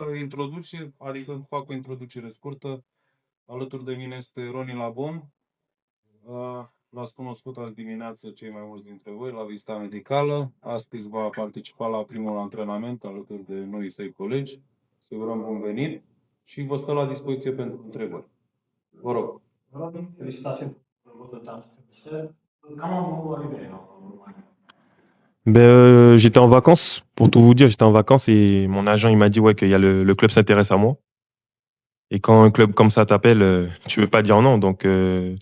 Introduce, adică fac o introducere scurtă. Alături de mine este Roni Labon. L-ați cunoscut azi dimineață cei mai mulți dintre voi la vizita medicală. Astăzi va participa la primul antrenament alături de noi săi colegi. Să urăm bun venit și vă stă la dispoziție pentru întrebări. Vă rog. Félicitations pour votre transfert. Comment vous arrivez en Roumanie? J'étais en vacances, pour tout vous dire, j'étais en vacances et mon agent il m'a dit ouais, qu'il y a le club s'intéresse à moi. Et quand un club comme ça t'appelle, tu veux pas dire non. Donc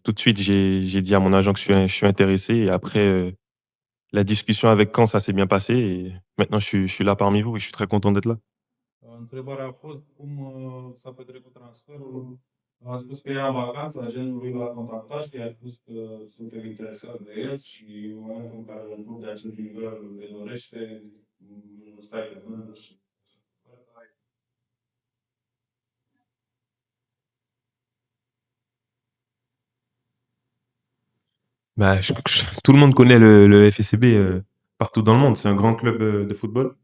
tout de suite, j'ai dit à mon agent que je suis intéressé. Et après, la discussion avec Caen, ça s'est bien passé. Et maintenant, je suis là parmi vous et je suis très content d'être là. Întrebarea a fost cum s-a petrecut transferul. A spus că e în vacanță, agentul lui l-a contactat și i-a spus că suntem interesați de el și în momentul în care un club de acest nivel le dorește, stai de mână și... Tout le monde connaît le FSCB partout dans le monde. C'est un grand club de football.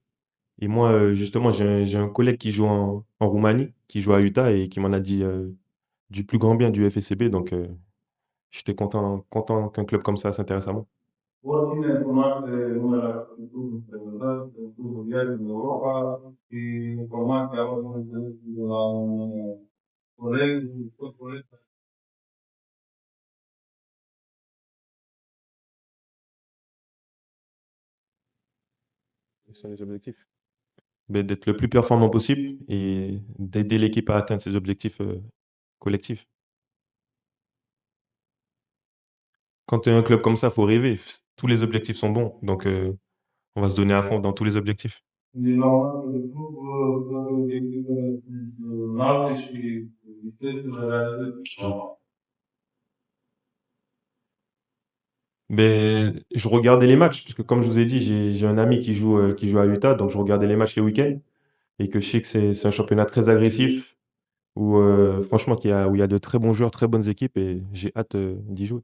Et moi, justement, j'ai un collègue qui joue en Roumanie, qui joue à Utah et qui m'en a dit du plus grand bien du FSCB. Donc, j'étais content qu'un club comme ça s'intéresse à moi. Oricine cunoaște numele acestui club prezentat, clubul iar din Europa și informația de la un coleg, tot coleg. Quels sont les objectifs? D'être le plus performant possible et d'aider l'équipe à atteindre ses objectifs collectifs. Quand tu es un club comme ça, il faut rêver. Tous les objectifs sont bons. Donc, on va se donner à fond dans tous les objectifs. Deci, la un moment de club, obiectivele înalte și vitezele realizate. Je regardais les matchs, parce que comme je vous ai dit, j'ai un ami qui joue à Utah, donc je regardais les matchs les week-ends, et que je sais que c'est un championnat très agressif, où franchement, où il y a de très bons joueurs, très bonnes équipes, et j'ai hâte d'y jouer.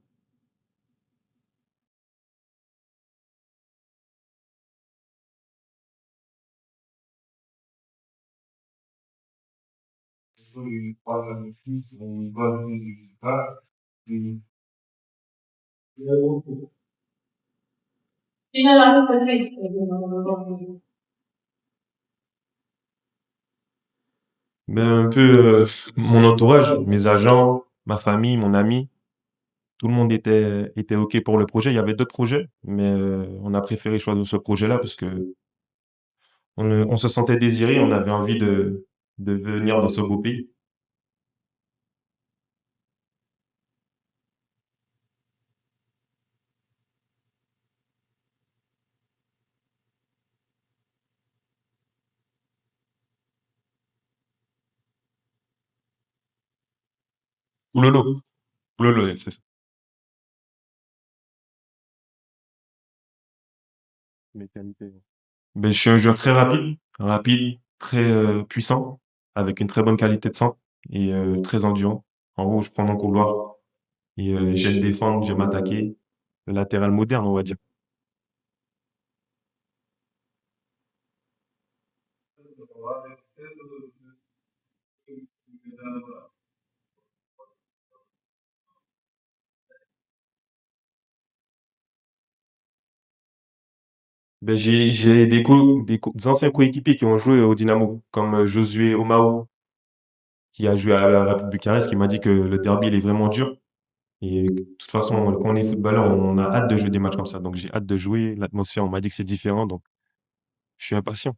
Un peu mon entourage, mes agents, ma famille, mon ami, tout le monde était OK pour le projet. Il y avait d'autres projets, mais on a préféré choisir ce projet-là parce que on se sentait désiré, on avait envie de venir dans ce beau pays. Oulolo, Oulolo, c'est ça. Mes qualités. Je suis un joueur très rapide, très puissant, avec une très bonne qualité de sang et très endurant. En gros, je prends mon couloir et j'aime défendre, j'aime attaquer. Le latéral moderne, on va dire. J'ai des anciens coéquipiers qui ont joué au Dynamo, comme Josué Omao, qui a joué à la Rapid Bucarest, qui m'a dit que le derby, il est vraiment dur. Et de toute façon, quand on est footballeur, on a hâte de jouer des matchs comme ça. Donc j'ai hâte de jouer. L'atmosphère, on m'a dit que c'est différent, donc je suis impatient.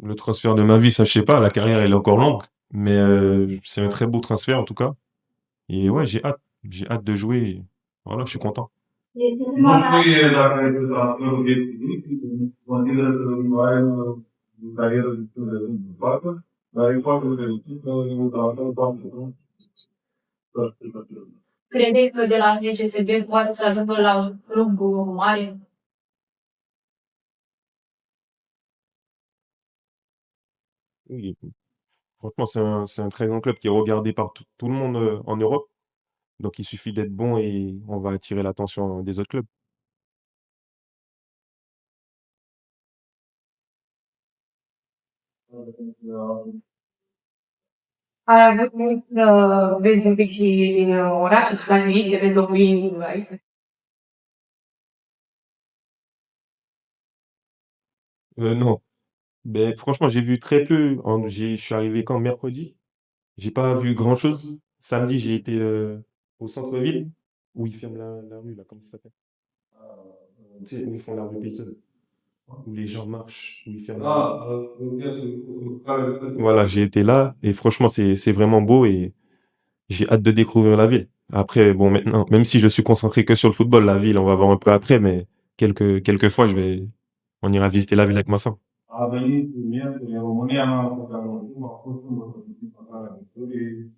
Le transfert de ma vie, ça, je sais pas, la carrière, elle est encore longue, mais c'est un très beau transfert en tout cas. Et ouais, j'ai hâte de jouer. Voilà, je suis content. Nu știu dacă este transferul obiectiv, consider că ai carieră destul de lungă, dar e foarte fericită, e mulțumită, Doamne, Crede că de la FCSB poate să ajungă la un club mare? Oui, franchement, c'est un très grand club qui est regardé par tout le monde en Europe. Donc, il suffit d'être bon et on va attirer l'attention des autres clubs. Ai avut mult vizite și orașe planificate de locui, right? Non. Ben, franchement, j'ai vu très peu. Je suis arrivé quand mercredi. J'ai pas vu grand-chose. Samedi, j'ai été au centre-ville où ils ferment la rue, là, comment ça s'appelle? Tu sais, où ils font la rue piétonne, où les gens marchent, où ils ferment la rue. Voilà, j'ai été là et franchement, c'est vraiment beau et j'ai hâte de découvrir la ville. Après, bon, maintenant, même si je suis concentré que sur le football, la ville, on va voir un peu après, mais quelques fois, on ira visiter la ville avec ma femme. A venit miercuri în România, n-am avut timp, a fost sâmbătă cu Sfânta Victoriei.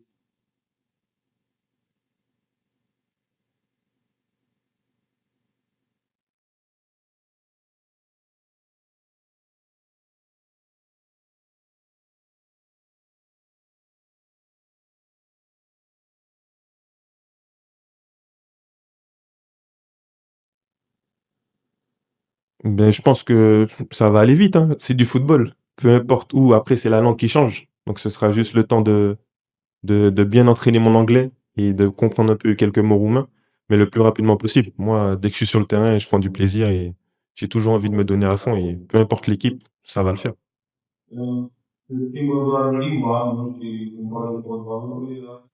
Ben, je pense que ça va aller vite, hein. C'est du football. Peu importe où, après, c'est la langue qui change. Donc, ce sera juste le temps de bien entraîner mon anglais et de comprendre un peu quelques mots roumains, mais le plus rapidement possible. Moi, dès que je suis sur le terrain, je prends du plaisir et j'ai toujours envie de me donner à fond et peu importe l'équipe, ça va le faire. Se schimbă doar limba, nu și cumpără fotbalului, dar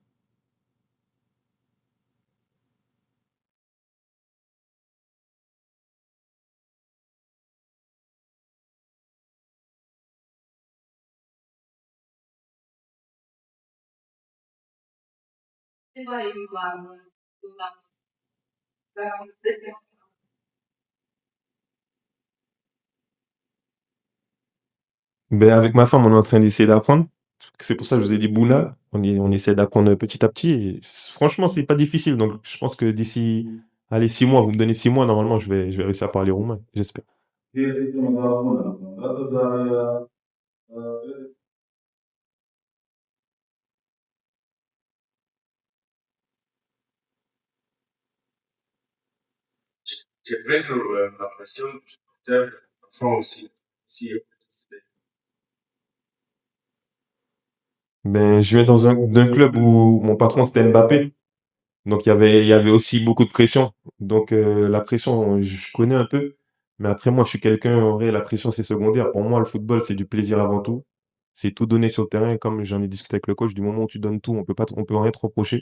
Ce va ridica Ben, avec ma femme, on est en train d'essayer d'apprendre. C'est pour ça que je vous ai dit Bouna. On essaie d'apprendre petit à petit. Et franchement, c'est pas difficile. Donc, je pense que d'ici, allez, 6 mois, vous me donnez 6 mois, normalement, je vais réussir à parler roumain. J'espère. este un dar dar, C'è vero la pressione supporter aussi, si Ben, je viens d'un club où mon patron, c'était Mbappé. Donc, il y avait aussi beaucoup de pression. Donc, la pression, je connais un peu. Mais après, moi, je suis quelqu'un, en vrai, la pression, c'est secondaire. Pour moi, le football, c'est du plaisir avant tout. C'est tout donner sur le terrain. Et comme j'en ai discuté avec le coach, du moment où tu donnes tout, on peut rien te reprocher.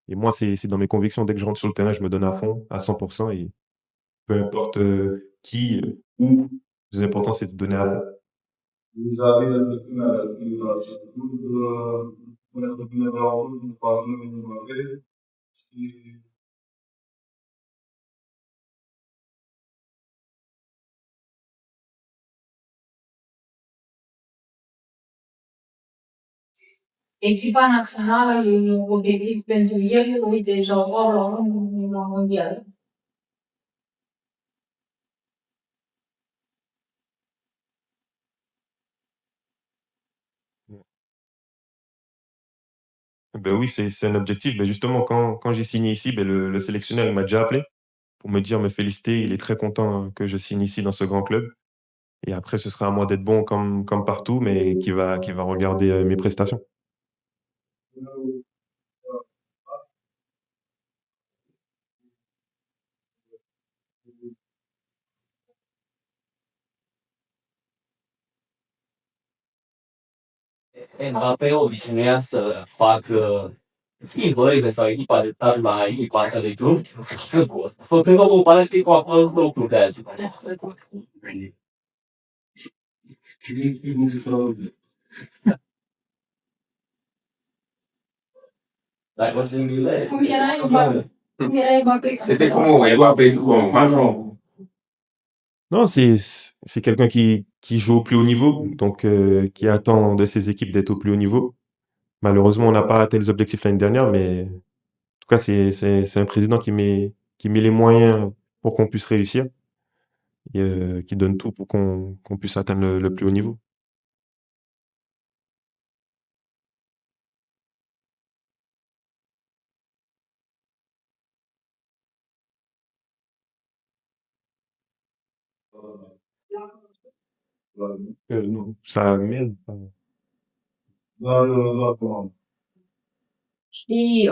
Et moi, c'est dans mes convictions. Dès que je rentre sur le terrain, je me donne à fond, à 100%. Et peu importe qui, où, le plus important, c'est de donner à fond. vis-a-vis de chestiunea respectivă a știut, până că bine de au avut un partener în Mbappé și echipa națională e un obiectiv pentru el, uite, jocau la un mondial. Ben oui, c'est un objectif. Ben justement, quand j'ai signé ici, ben le sélectionneur, il m'a déjà appelé pour me féliciter. Il est très content que je signe ici dans ce grand club. Et après, ce sera à moi d'être bon comme partout, mais qui va regarder mes prestations. Mbappé obișnuia să facă schimbările sau echipa de stat la echipa asta de club, făcând o comparație cu acolo lucru de azi. Dacă se înghilesc. Cum erai Mbappé? C'était comment Mbappé con patron? Non, c'est quelqu'un qui joue au plus haut niveau, donc qui attend de ses équipes d'être au plus haut niveau. Malheureusement, on n'a pas atteint les objectifs l'année dernière, mais en tout cas, c'est un président qui met les moyens pour qu'on puisse réussir et qui donne tout pour qu'on puisse atteindre le plus haut niveau. Non, ça m'aide. Și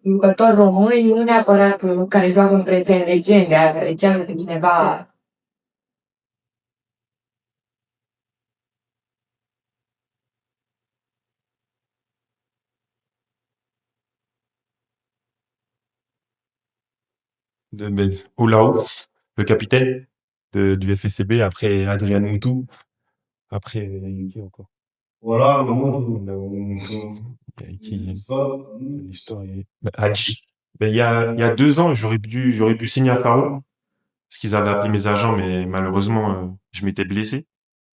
jucători români, nu neapărat care joacă în prezent, legende, legende de cineva. Oulao, le capitaine du FSCB, après Adrien Moutou, après qui encore? Voilà, L'histoire est... Hadji. Il y a 2 ans, j'aurais pu signer à Faro, parce qu'ils avaient appelé mes agents, mais malheureusement, je m'étais blessé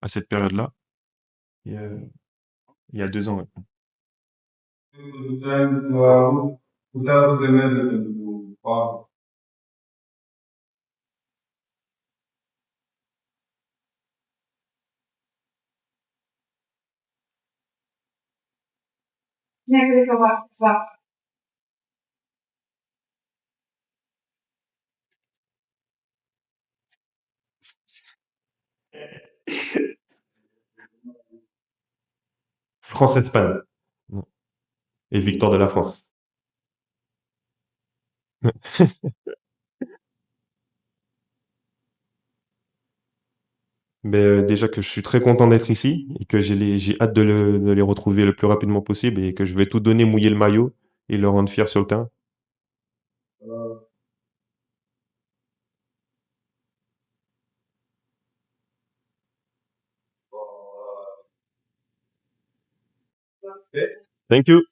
à cette période-là. Et, il y a 2 ans, ouais. France-Espagne. Et victoire de la France. Mais déjà que je suis très content d'être ici et que j'ai hâte de les retrouver le plus rapidement possible et que je vais tout donner, mouiller le maillot et le rendre fier sur le terrain. Thank you.